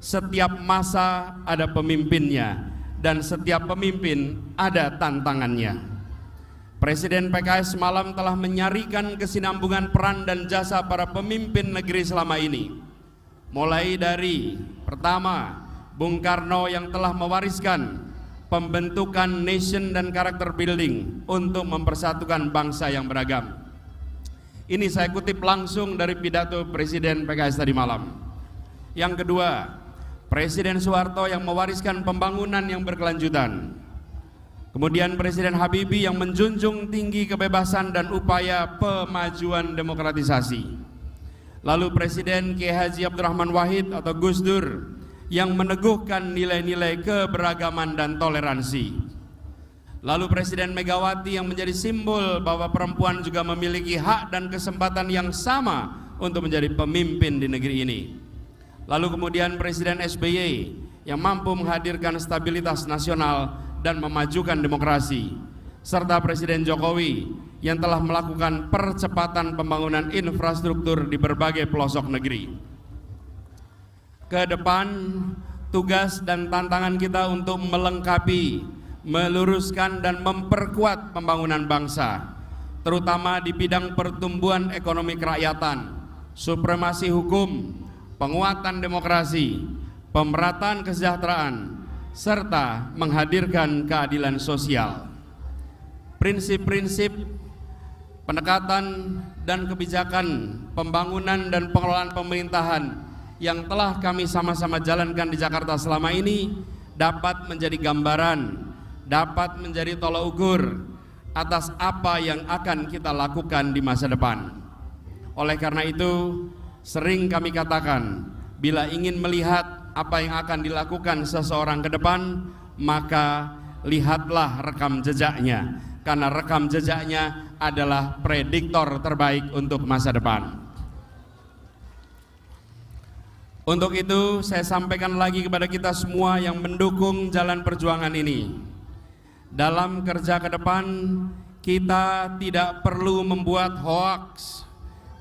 setiap masa ada pemimpinnya dan setiap pemimpin ada tantangannya. Presiden PKS semalam telah menyarikan kesinambungan peran dan jasa para pemimpin negeri selama ini. Mulai dari pertama, Bung Karno yang telah mewariskan pembentukan nation dan karakter building untuk mempersatukan bangsa yang beragam. Ini saya kutip langsung dari pidato Presiden PKS tadi malam. Yang kedua, Presiden Soeharto yang mewariskan pembangunan yang berkelanjutan. Kemudian Presiden Habibie yang menjunjung tinggi kebebasan dan upaya pemajuan demokratisasi. Lalu Presiden Kiai Haji Abdurrahman Wahid atau Gus Dur yang meneguhkan nilai-nilai keberagaman dan toleransi. Lalu Presiden Megawati yang menjadi simbol bahwa perempuan juga memiliki hak dan kesempatan yang sama untuk menjadi pemimpin di negeri ini. Lalu kemudian Presiden SBY yang mampu menghadirkan stabilitas nasional dan memajukan demokrasi, serta Presiden Jokowi yang telah melakukan percepatan pembangunan infrastruktur di berbagai pelosok negeri. Ke depan, tugas dan tantangan kita untuk melengkapi, meluruskan dan memperkuat pembangunan bangsa, terutama di bidang pertumbuhan ekonomi kerakyatan, supremasi hukum, penguatan demokrasi, pemerataan kesejahteraan, serta menghadirkan keadilan sosial. Prinsip-prinsip pendekatan dan kebijakan pembangunan dan pengelolaan pemerintahan yang telah kami sama-sama jalankan di Jakarta selama ini dapat menjadi gambaran, dapat menjadi tolak ukur atas apa yang akan kita lakukan di masa depan. Oleh karena itu, sering kami katakan, bila ingin melihat apa yang akan dilakukan seseorang ke depan, maka lihatlah rekam jejaknya, karena rekam jejaknya adalah prediktor terbaik untuk masa depan. Untuk itu saya sampaikan lagi kepada kita semua yang mendukung jalan perjuangan ini. Dalam kerja ke depan, kita tidak perlu membuat hoaks.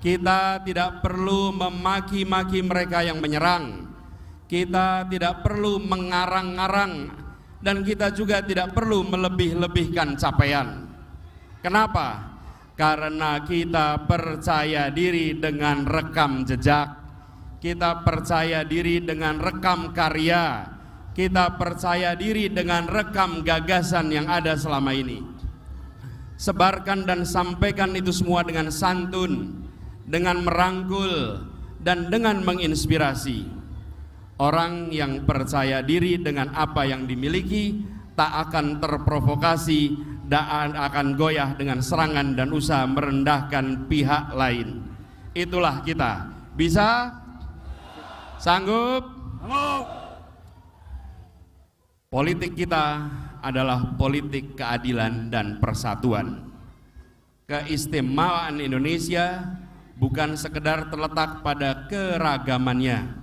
Kita tidak perlu memaki-maki mereka yang menyerang. Kita tidak perlu mengarang-arang, dan kita juga tidak perlu melebih-lebihkan capaian. Kenapa? Karena kita percaya diri dengan rekam jejak. Kita percaya diri dengan rekam karya. Kita percaya diri dengan rekam gagasan yang ada selama ini. Sebarkan dan sampaikan itu semua dengan santun, dengan merangkul, dan dengan menginspirasi. Orang yang percaya diri dengan apa yang dimiliki tak akan terprovokasi, tak akan goyah dengan serangan dan usaha merendahkan pihak lain. Itulah kita. Bisa? Sanggup? Politik kita adalah politik keadilan dan persatuan. Keistimewaan Indonesia bukan sekedar terletak pada keragamannya.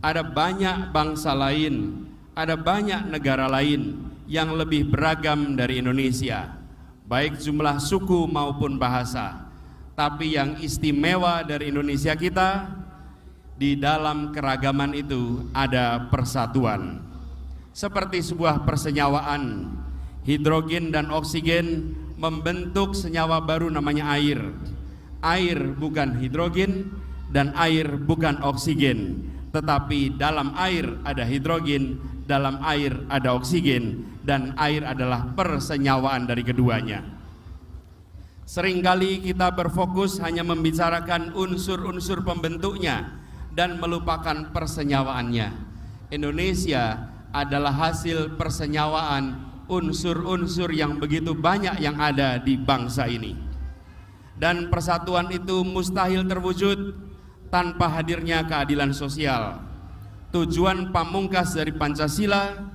Ada banyak bangsa lain, ada banyak negara lain yang lebih beragam dari Indonesia, baik jumlah suku maupun bahasa. Tapi yang istimewa dari Indonesia kita, di dalam keragaman itu ada persatuan. Seperti sebuah persenyawaan, hidrogen dan oksigen membentuk senyawa baru namanya air. Air bukan hidrogen dan air bukan oksigen, tetapi dalam air ada hidrogen, dalam air ada oksigen, dan air adalah persenyawaan dari keduanya. Seringkali kita berfokus hanya membicarakan unsur-unsur pembentuknya dan melupakan persenyawaannya. Indonesia adalah hasil persenyawaan unsur-unsur yang begitu banyak yang ada di bangsa ini. Dan persatuan itu mustahil terwujud tanpa hadirnya keadilan sosial. Tujuan pamungkas dari Pancasila,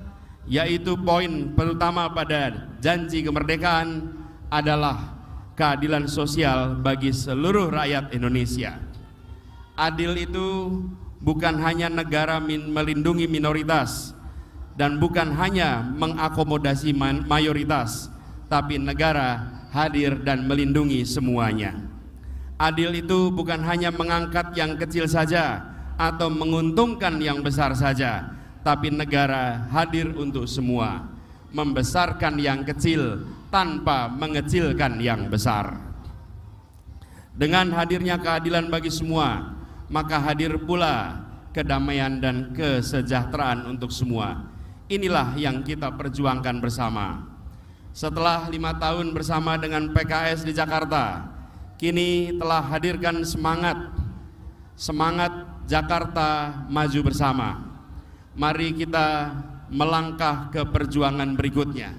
yaitu poin pertama pada janji kemerdekaan, adalah keadilan sosial bagi seluruh rakyat Indonesia. Adil itu bukan hanya negara melindungi minoritas dan bukan hanya mengakomodasi mayoritas, tapi negara hadir dan melindungi semuanya. Adil itu bukan hanya mengangkat yang kecil saja, atau menguntungkan yang besar saja, tapi negara hadir untuk semua, membesarkan yang kecil tanpa mengecilkan yang besar. Dengan hadirnya keadilan bagi semua, maka hadir pula kedamaian dan kesejahteraan untuk semua. Inilah yang kita perjuangkan bersama. Setelah 5 tahun bersama dengan PKS di Jakarta, kini telah hadirkan semangat Jakarta maju bersama. Mari kita melangkah ke perjuangan berikutnya.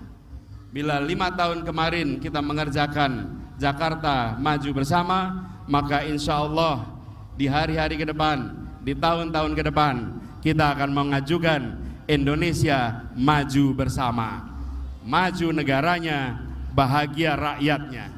Bila 5 tahun kemarin kita mengerjakan Jakarta maju bersama, maka insya Allah di hari-hari ke depan, di tahun-tahun ke depan, kita akan mengajukan Indonesia maju bersama. Maju negaranya, bahagia rakyatnya.